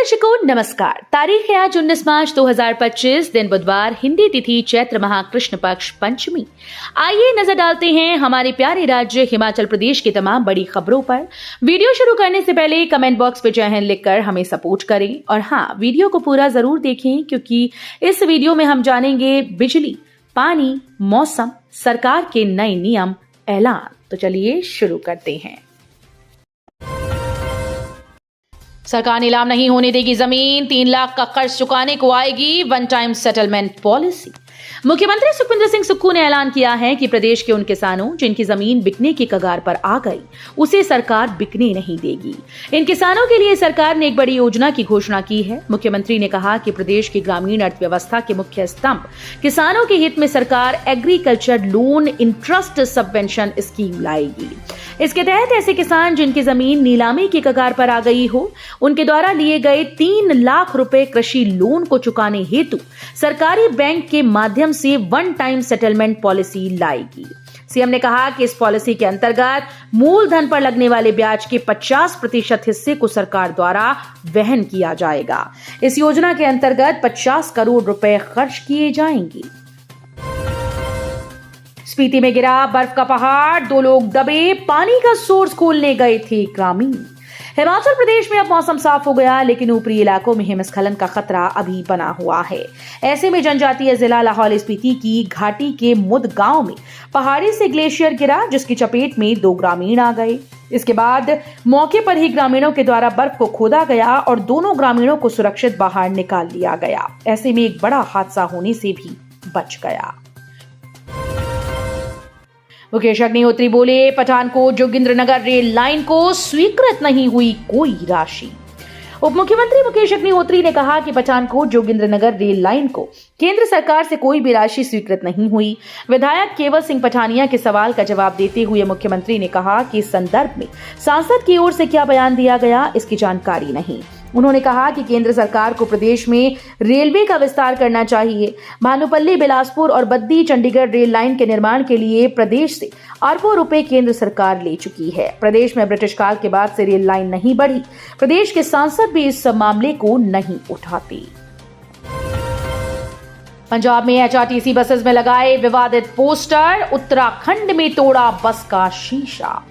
दर्शकों नमस्कार। तारीख है आज 19 मार्च 2025, दिन बुधवार, हिंदी तिथि चैत्र माह कृष्ण पक्ष पंचमी। आइए नजर डालते हैं हमारे प्यारे राज्य हिमाचल प्रदेश की तमाम बड़ी खबरों पर। वीडियो शुरू करने से पहले कमेंट बॉक्स में जय हिंद लिखकर हमें सपोर्ट करें और हाँ, वीडियो को पूरा जरूर देखें क्योंकि इस वीडियो में हम जानेंगे बिजली, पानी, मौसम, सरकार के नए नियम, ऐलान। तो चलिए शुरू करते हैं। सरकार नीलाम नहीं होने देगी जमीन, 3 लाख का कर्ज चुकाने को आएगी वन टाइम सेटलमेंट पॉलिसी। मुख्यमंत्री सुखविंदर सिंह सुक्खू ने ऐलान किया है कि प्रदेश के उन किसानों जिनकी जमीन बिकने की कगार पर आ गई, उसे सरकार बिकने नहीं देगी। इन किसानों के लिए सरकार ने एक बड़ी योजना की घोषणा की है। मुख्यमंत्री ने कहा कि प्रदेश की ग्रामीण अर्थव्यवस्था के मुख्य स्तंभ किसानों के हित में सरकार agriculture loan interest subvention scheme लाएगी। इसके तहत ऐसे किसान जिनकी जमीन नीलामी की कगार पर आ गई हो, उनके द्वारा लिए गए 3 लाख रुपए कृषि लोन को चुकाने हेतु सरकारी बैंक के माध्यम से वन टाइम सेटलमेंट पॉलिसी लाएगी। सीएम ने कहा कि इस पॉलिसी के अंतर्गत मूलधन पर लगने वाले ब्याज के 50% हिस्से को सरकार द्वारा वहन किया जाएगा। इस योजना के अंतर्गत 50 करोड़ रुपए खर्च किए जाएंगे। स्पीति में गिरा बर्फ का पहाड़, 2 लोग दबे, पानी का सोर्स खोलने गए थे ग्रामीण। हिमाचल प्रदेश में अब मौसम साफ हो गया, लेकिन ऊपरी इलाकों में हिमस्खलन का खतरा अभी बना हुआ है। ऐसे में जनजातीय जिला लाहौल स्पीति की घाटी के मुद गांव में पहाड़ी से ग्लेशियर गिरा, जिसकी चपेट में 2 ग्रामीण आ गए। इसके बाद मौके पर ही ग्रामीणों के द्वारा बर्फ को खोदा गया और दोनों ग्रामीणों को सुरक्षित बाहर निकाल लिया गया। ऐसे में एक बड़ा हादसा होने से भी बच गया। मुकेश अग्निहोत्री बोले, पठानकोट जोगिंद्रनगर रेल लाइन को स्वीकृत नहीं हुई कोई राशि। उप मुख्यमंत्री मुकेश अग्निहोत्री ने कहा कि पठानकोट जोगिंद्रनगर रेल लाइन को केंद्र सरकार से कोई भी राशि स्वीकृत नहीं हुई। विधायक केवल सिंह पठानिया के सवाल का जवाब देते हुए मुख्यमंत्री ने कहा कि इस संदर्भ में सांसद की ओर से क्या बयान दिया गया, इसकी जानकारी नहीं। उन्होंने कहा कि केंद्र सरकार को प्रदेश में रेलवे का विस्तार करना चाहिए। भानुपल्ली, बिलासपुर और बद्दी चंडीगढ़ रेल लाइन के निर्माण के लिए प्रदेश से अरबों रुपए केंद्र सरकार ले चुकी है। प्रदेश में ब्रिटिश काल के बाद से रेल लाइन नहीं बढ़ी। प्रदेश के सांसद भी इस मामले को नहीं उठाते। पंजाब में एचआरटीसी बसेस में लगाए विवादित पोस्टर, उत्तराखंड में तोड़ा बस का शीशा।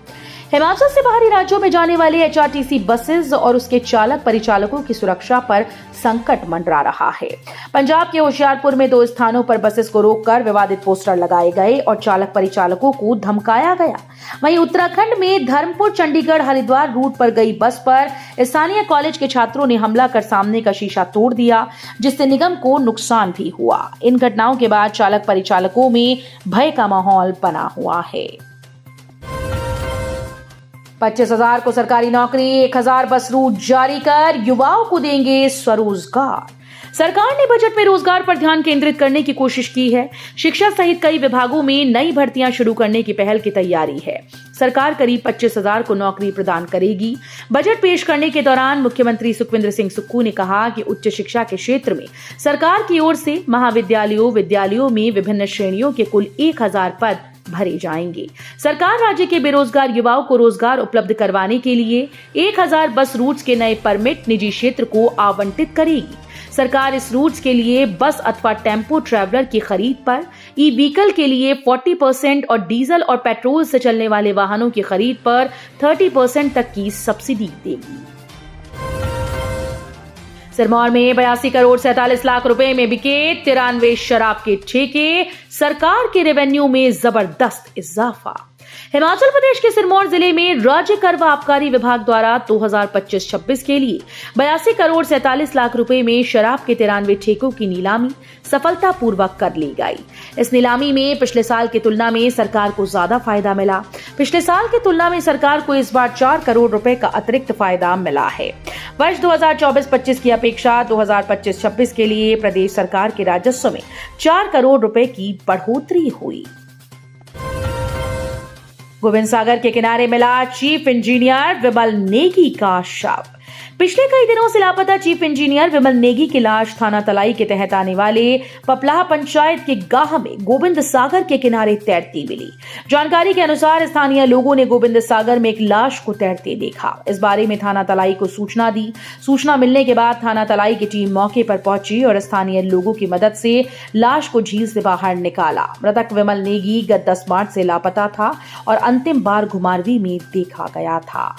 हिमाचल से बाहरी राज्यों में जाने वाले एचआरटीसी बसेस और उसके चालक परिचालकों की सुरक्षा पर संकट मंडरा रहा है। पंजाब के होशियारपुर में 2 स्थानों पर बसेस को रोककर विवादित पोस्टर लगाए गए और चालक परिचालकों को धमकाया गया। वहीं उत्तराखंड में धर्मपुर चंडीगढ़ हरिद्वार रूट पर गई बस पर स्थानीय कॉलेज के छात्रों ने हमला कर सामने का शीशा तोड़ दिया, जिससे निगम को नुकसान भी हुआ। इन घटनाओं के बाद चालक परिचालकों में भय का माहौल बना हुआ है। 25,000 को सरकारी नौकरी, 1,000 बस रूट जारी कर युवाओं को देंगे स्वरोजगार। सरकार ने बजट में रोजगार पर ध्यान केंद्रित करने की कोशिश की है। शिक्षा सहित कई विभागों में नई भर्तियां शुरू करने की पहल की तैयारी है। सरकार करीब 25,000 को नौकरी प्रदान करेगी। बजट पेश करने के दौरान मुख्यमंत्री सुखविंदर सिंह सुक्खू ने कहा कि उच्च शिक्षा के क्षेत्र में सरकार की ओर से महाविद्यालयों, विद्यालयों में विभिन्न श्रेणियों के कुल 1,000 पद भरे जाएंगे। सरकार राज्य के बेरोजगार युवाओं को रोजगार उपलब्ध करवाने के लिए 1,000 बस रूट्स के नए परमिट निजी क्षेत्र को आवंटित करेगी। सरकार इस रूट्स के लिए बस अथवा टेम्पो ट्रैवलर की खरीद पर, ई व्हीकल के लिए 40% और डीजल और पेट्रोल से चलने वाले वाहनों की खरीद पर 30% तक की सब्सिडी देगी। सिरमौर में 82 करोड़ 47 लाख रुपए में बिके 93 शराब के ठेके, सरकार के रेवेन्यू में जबरदस्त इजाफा। हिमाचल प्रदेश के सिरमौर जिले में राज्य कर व आबकारी विभाग द्वारा 2025-26 के लिए 82 करोड़ 47 लाख रुपए में शराब के 93 ठेकों की नीलामी सफलतापूर्वक कर ली गई। इस नीलामी में पिछले साल की तुलना में सरकार को ज्यादा फायदा मिला। पिछले साल की तुलना में सरकार को इस बार 4 करोड़ रुपए का अतिरिक्त फायदा मिला है। वर्ष 2024-25 की अपेक्षा 2025-26 के लिए प्रदेश सरकार के राजस्व में 4 करोड़ रुपए की बढ़ोतरी हुई। गोविंद सागर के किनारे मिला चीफ इंजीनियर विमल नेगी का शव। पिछले कई दिनों से लापता चीफ इंजीनियर विमल नेगी की लाश थाना तलाई के तहत आने वाले पपलाह पंचायत के गाह में गोविंद सागर के किनारे तैरती मिली। जानकारी के अनुसार स्थानीय लोगों ने गोविंद सागर में एक लाश को तैरते देखा। इस बारे में थाना तलाई को सूचना दी। सूचना मिलने के बाद थाना तलाई की टीम मौके पर पहुंची और स्थानीय लोगों की मदद से लाश को झील से बाहर निकाला। मृतक विमल नेगी गत 10 मार्च से लापता था और अंतिम बार घुमारवी में देखा गया था।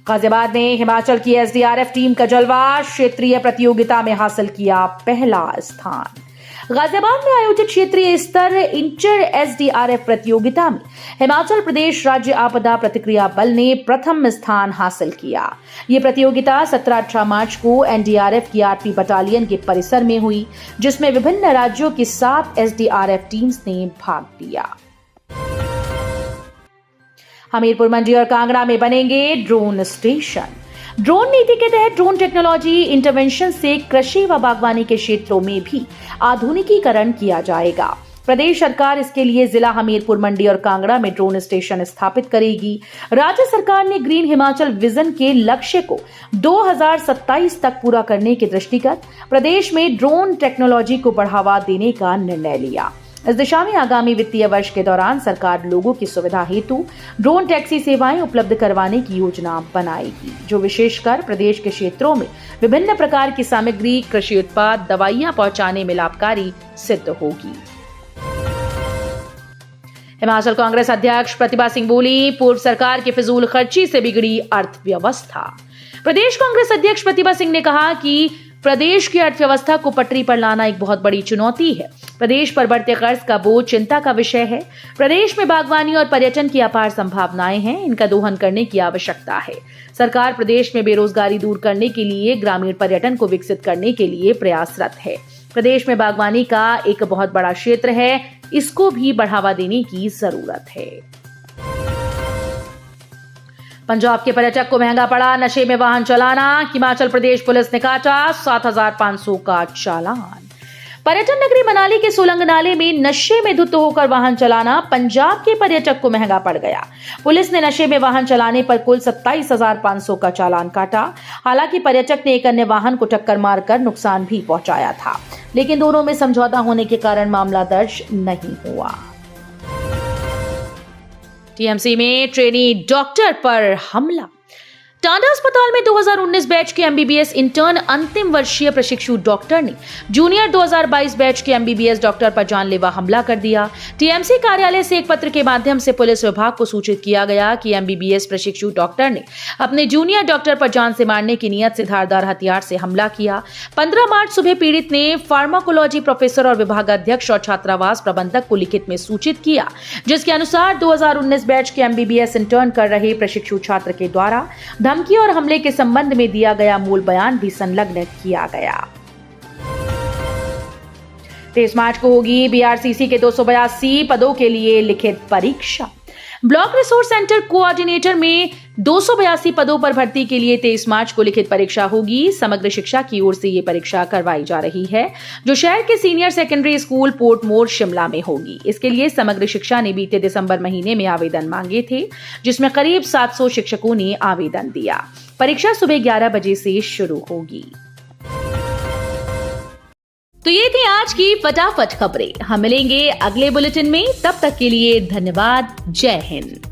गाजियाबाद ने हिमाचल की एसडीआरएफ टीम का जलवा, क्षेत्रीय प्रतियोगिता में हासिल किया पहला स्थान। गाजियाबाद में आयोजित क्षेत्रीय स्तर इंटर एसडीआरएफ प्रतियोगिता में हिमाचल प्रदेश राज्य आपदा प्रतिक्रिया बल ने प्रथम स्थान हासिल किया। ये प्रतियोगिता 17-18 मार्च को एनडीआरएफ की 8वीं बटालियन के परिसर में हुई, जिसमें विभिन्न राज्यों की 7 एसडीआरएफ टीम्स ने भाग लिया। हमीरपुर मंडी और कांगड़ा में बनेंगे ड्रोन स्टेशन। ड्रोन नीति के तहत ड्रोन टेक्नोलॉजी इंटरवेंशन से कृषि व बागवानी के क्षेत्रों में भी आधुनिकीकरण किया जाएगा। प्रदेश सरकार इसके लिए जिला हमीरपुर, मंडी और कांगड़ा में ड्रोन स्टेशन स्थापित करेगी। राज्य सरकार ने ग्रीन हिमाचल विजन के लक्ष्य को 2027 तक पूरा करने के दृष्टिगत प्रदेश में ड्रोन टेक्नोलॉजी को बढ़ावा देने का निर्णय लिया। इस दिशा में आगामी वित्तीय वर्ष के दौरान सरकार लोगों की सुविधा हेतु ड्रोन टैक्सी सेवाएं उपलब्ध करवाने की योजना बनाएगी, जो विशेषकर प्रदेश के क्षेत्रों में विभिन्न प्रकार की सामग्री, कृषि उत्पाद, दवाइयां पहुंचाने में लाभकारी सिद्ध होगी। हिमाचल कांग्रेस अध्यक्ष प्रतिभा सिंह बोली, पूर्व सरकार की फिजूल खर्ची से बिगड़ी अर्थव्यवस्था। प्रदेश कांग्रेस अध्यक्ष प्रतिभा सिंह ने कहा कि प्रदेश की अर्थव्यवस्था को पटरी पर लाना एक बहुत बड़ी चुनौती है। प्रदेश पर बढ़ते कर्ज का बोझ चिंता का विषय है। प्रदेश में बागवानी और पर्यटन की अपार संभावनाएं हैं, इनका दोहन करने की आवश्यकता है। सरकार प्रदेश में बेरोजगारी दूर करने के लिए ग्रामीण पर्यटन को विकसित करने के लिए प्रयासरत है। प्रदेश में बागवानी का एक बहुत बड़ा क्षेत्र है, इसको भी बढ़ावा देने की जरूरत है। पंजाब के पर्यटक को महंगा पड़ा नशे में वाहन चलाना। हिमाचल प्रदेश पुलिस ने काटा 7,500 का चालान। पर्यटन नगरी मनाली के सोलंग नाले में नशे में धुत होकर वाहन चलाना पंजाब के पर्यटक को महंगा पड़ गया। पुलिस ने नशे में वाहन चलाने पर कुल 27,500 का चालान काटा। हालांकि पर्यटक ने एक अन्य वाहन को टक्कर मारकर नुकसान भी पहुंचाया था, लेकिन दोनों में समझौता होने के कारण मामला दर्ज नहीं हुआ। टीएमसी में ट्रेनी डॉक्टर पर हमला। टांडा अस्पताल में 2019 बैच के एमबीबीएस इंटर्न अंतिम वर्षीय प्रशिक्षु डॉक्टर ने जूनियर 2022 बैच के एमबीबीएस डॉक्टर पर जानलेवा हमला कर दिया। टीएमसी कार्यालय से एक पत्र के माध्यम से पुलिस विभाग को सूचित किया गया कि एमबीबीएस प्रशिक्षु डॉक्टर ने अपने जूनियर डॉक्टर पर जान से मारने की नियत से धारदार हथियार से हमला किया। 15 मार्च सुबह पीड़ित ने फार्माकोलॉजी प्रोफेसर और विभागाध्यक्ष और छात्रावास प्रबंधक को लिखित में सूचित किया, जिसके अनुसार 2019 बैच के एमबीबीएस इंटर्न कर रहे प्रशिक्षु छात्र के द्वारा धमकी और हमले के संबंध में दिया गया मूल बयान भी संलग्न किया गया। 23 मार्च को होगी बीआरसीसी के 282 पदों के लिए लिखित परीक्षा। ब्लॉक रिसोर्स सेंटर कोऑर्डिनेटर में 282 पदों पर भर्ती के लिए 23 मार्च को लिखित परीक्षा होगी। समग्र शिक्षा की ओर से ये परीक्षा करवाई जा रही है, जो शहर के senior secondary school Portmore Shimla में होगी। इसके लिए समग्र शिक्षा ने बीते दिसंबर महीने में आवेदन मांगे थे, जिसमें करीब 700 शिक्षकों ने आवेदन दिया। परीक्षा सुबह 11 बजे से शुरू होगी। तो ये थी आज की फटाफट खबरें। हम मिलेंगे अगले बुलेटिन में, तब तक के लिए धन्यवाद। जय हिंद।